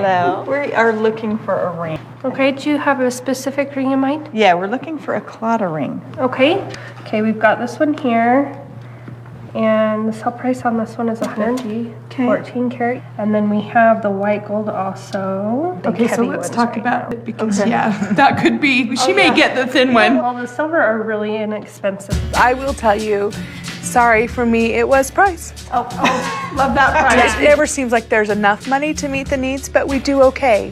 Hello. We are looking for a ring. Okay, do you have a specific ring in mind? Yeah, we're looking for a Claddagh ring. Okay. Okay, we've got this one here. And the sale price on this one is 114 karat. And then we have the white gold also. Okay, so let's talk about it because, yeah, that could be, she may get the thin one. Well, the silver are really inexpensive. I will tell you, sorry for me, it was priced. Oh, love that price. It never seems like there's enough money to meet the needs, but we do okay.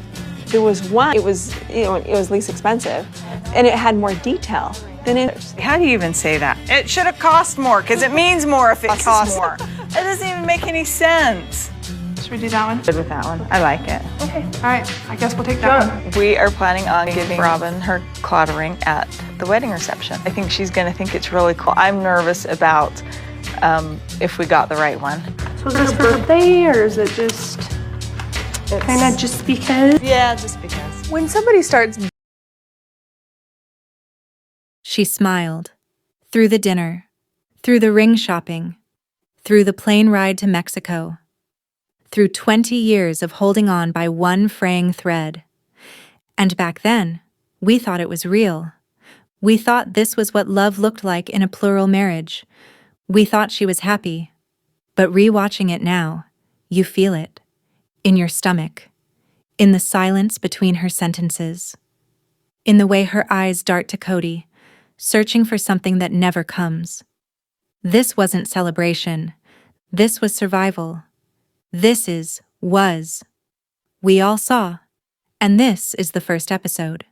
There was one, it was least expensive, and it had more detail than others. How do you even say that? It should have cost more, because it means more if it costs more. It doesn't even make any sense. Should we do that one? Good with that one. I like it. Okay. All right, I guess we'll take that one. We are planning on giving Robin her Claddagh ring at the wedding reception. I think she's going to think it's really cool. I'm nervous about if we got the right one. So is it her birthday, or is it just kind of just because? Yeah, just because. When somebody starts... She smiled. Through the dinner, through the ring shopping, through the plane ride to Mexico, through 20 years of holding on by one fraying thread. And back then, we thought it was real. We thought this was what love looked like in a plural marriage. We thought she was happy. But rewatching it now, you feel it. In your stomach. In the silence between her sentences. In the way her eyes dart to Cody, searching for something that never comes. This wasn't celebration. This was survival. This was. We all saw. And this is the first episode,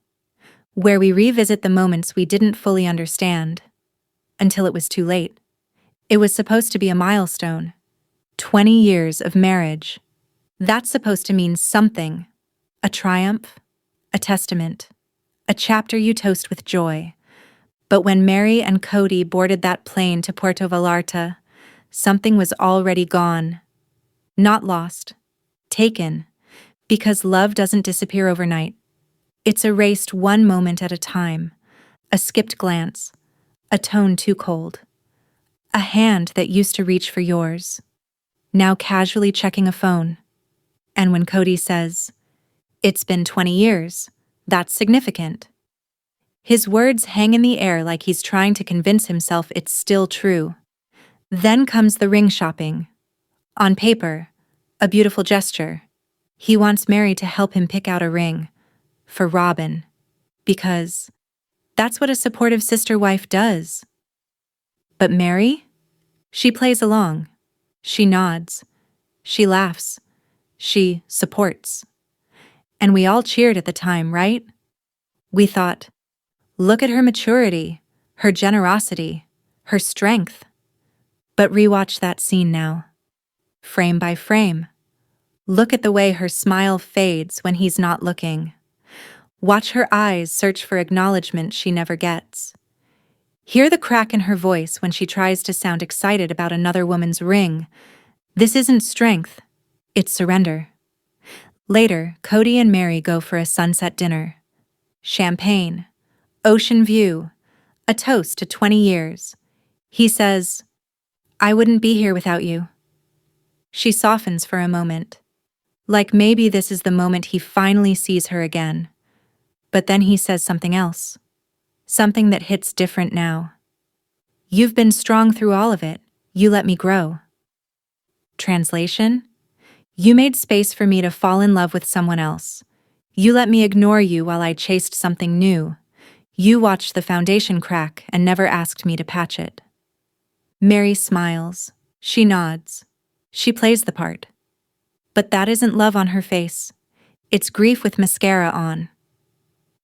where we revisit the moments we didn't fully understand. Until it was too late. It was supposed to be a milestone. 20 years of marriage. That's supposed to mean something. A triumph. A testament. A chapter you toast with joy. But when Meri and Cody boarded that plane to Puerto Vallarta, something was already gone. Not lost. Taken. Because love doesn't disappear overnight. It's erased one moment at a time. A skipped glance. A tone too cold. A hand that used to reach for yours. Now casually checking a phone. And when Cody says, "It's been 20 years, that's significant." His words hang in the air like he's trying to convince himself it's still true. Then comes the ring shopping. On paper, a beautiful gesture. He wants Meri to help him pick out a ring. For Robin. Because that's what a supportive sister-wife does. But Meri? She plays along. She nods. She laughs. She supports. And we all cheered at the time, right? We thought, look at her maturity, her generosity, her strength. But rewatch that scene now. Frame by frame. Look at the way her smile fades when he's not looking. Watch her eyes search for acknowledgement she never gets. Hear the crack in her voice when she tries to sound excited about another woman's ring. This isn't strength, it's surrender. Later, Cody and Meri go for a sunset dinner. Champagne. Ocean view, a toast to 20 years. He says, "I wouldn't be here without you." She softens for a moment, like maybe this is the moment he finally sees her again. But then he says something else, something that hits different now. "You've been strong through all of it, you let me grow." Translation? You made space for me to fall in love with someone else. You let me ignore you while I chased something new. You watched the foundation crack and never asked me to patch it. Meri smiles. She nods. She plays the part. But that isn't love on her face. It's grief with mascara on.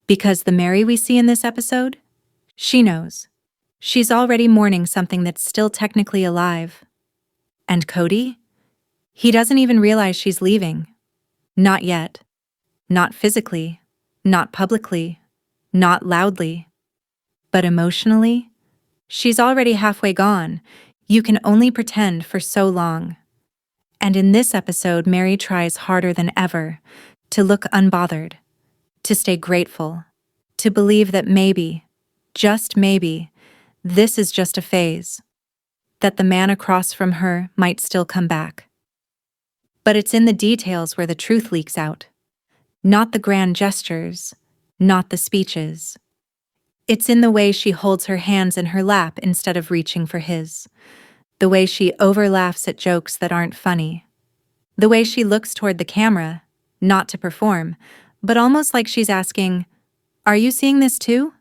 Because the Meri we see in this episode? She knows. She's already mourning something that's still technically alive. And Cody? He doesn't even realize she's leaving. Not yet. Not physically. Not publicly. Not loudly. But emotionally? She's already halfway gone. You can only pretend for so long. And in this episode, Meri tries harder than ever to look unbothered, to stay grateful, to believe that maybe, just maybe, this is just a phase, that the man across from her might still come back. But it's in the details where the truth leaks out. Not the grand gestures, not the speeches. It's in the way she holds her hands in her lap instead of reaching for his. The way she overlaughs at jokes that aren't funny. The way she looks toward the camera, not to perform, but almost like she's asking, "Are you seeing this too?"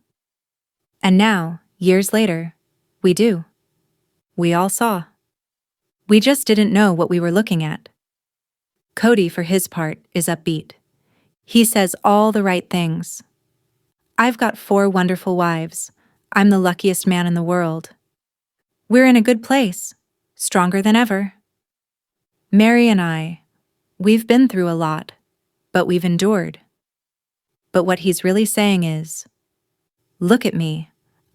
And now, years later, we do. We all saw. We just didn't know what we were looking at. Cody, for his part, is upbeat. He says all the right things. "I've got 4 wonderful wives. I'm the luckiest man in the world. We're in a good place, stronger than ever. Meri and I, we've been through a lot, but we've endured." But what he's really saying is, "Look at me.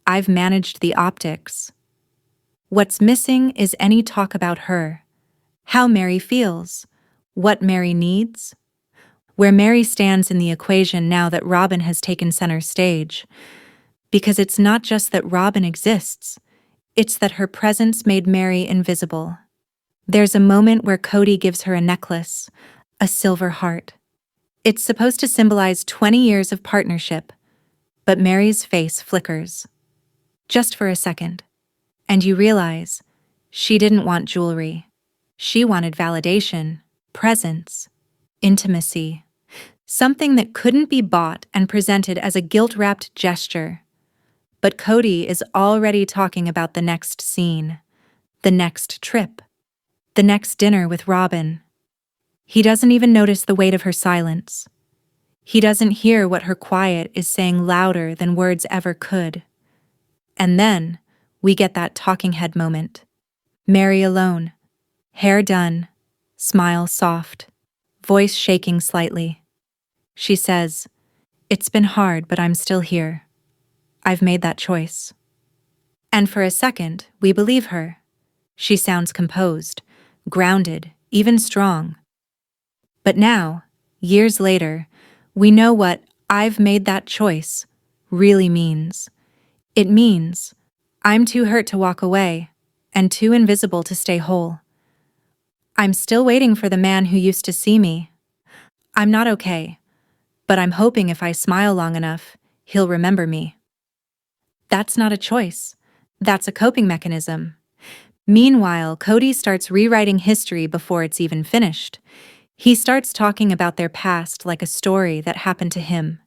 I've managed the optics." What's missing is any talk about her, how Meri feels, what Meri needs, where Meri stands in the equation now that Robin has taken center stage. Because it's not just that Robin exists, it's that her presence made Meri invisible. There's a moment where Cody gives her a necklace, a silver heart. It's supposed to symbolize 20 years of partnership, but Meri's face flickers. Just for a second. And you realize she didn't want jewelry. She wanted validation, presence, intimacy. Something that couldn't be bought and presented as a guilt-wrapped gesture. But Cody is already talking about the next scene, the next trip, the next dinner with Robin. He doesn't even notice the weight of her silence. He doesn't hear what her quiet is saying louder than words ever could. And then we get that talking head moment. Meri alone, hair done, smile soft, voice shaking slightly. She says, "It's been hard, but I'm still here. I've made that choice." And for a second, we believe her. She sounds composed, grounded, even strong. But now, years later, we know what "I've made that choice" really means. It means I'm too hurt to walk away and too invisible to stay whole. I'm still waiting for the man who used to see me. I'm not okay, but I'm hoping if I smile long enough, he'll remember me. That's not a choice. That's a coping mechanism. Meanwhile, Cody starts rewriting history before it's even finished. He starts talking about their past like a story that happened to him.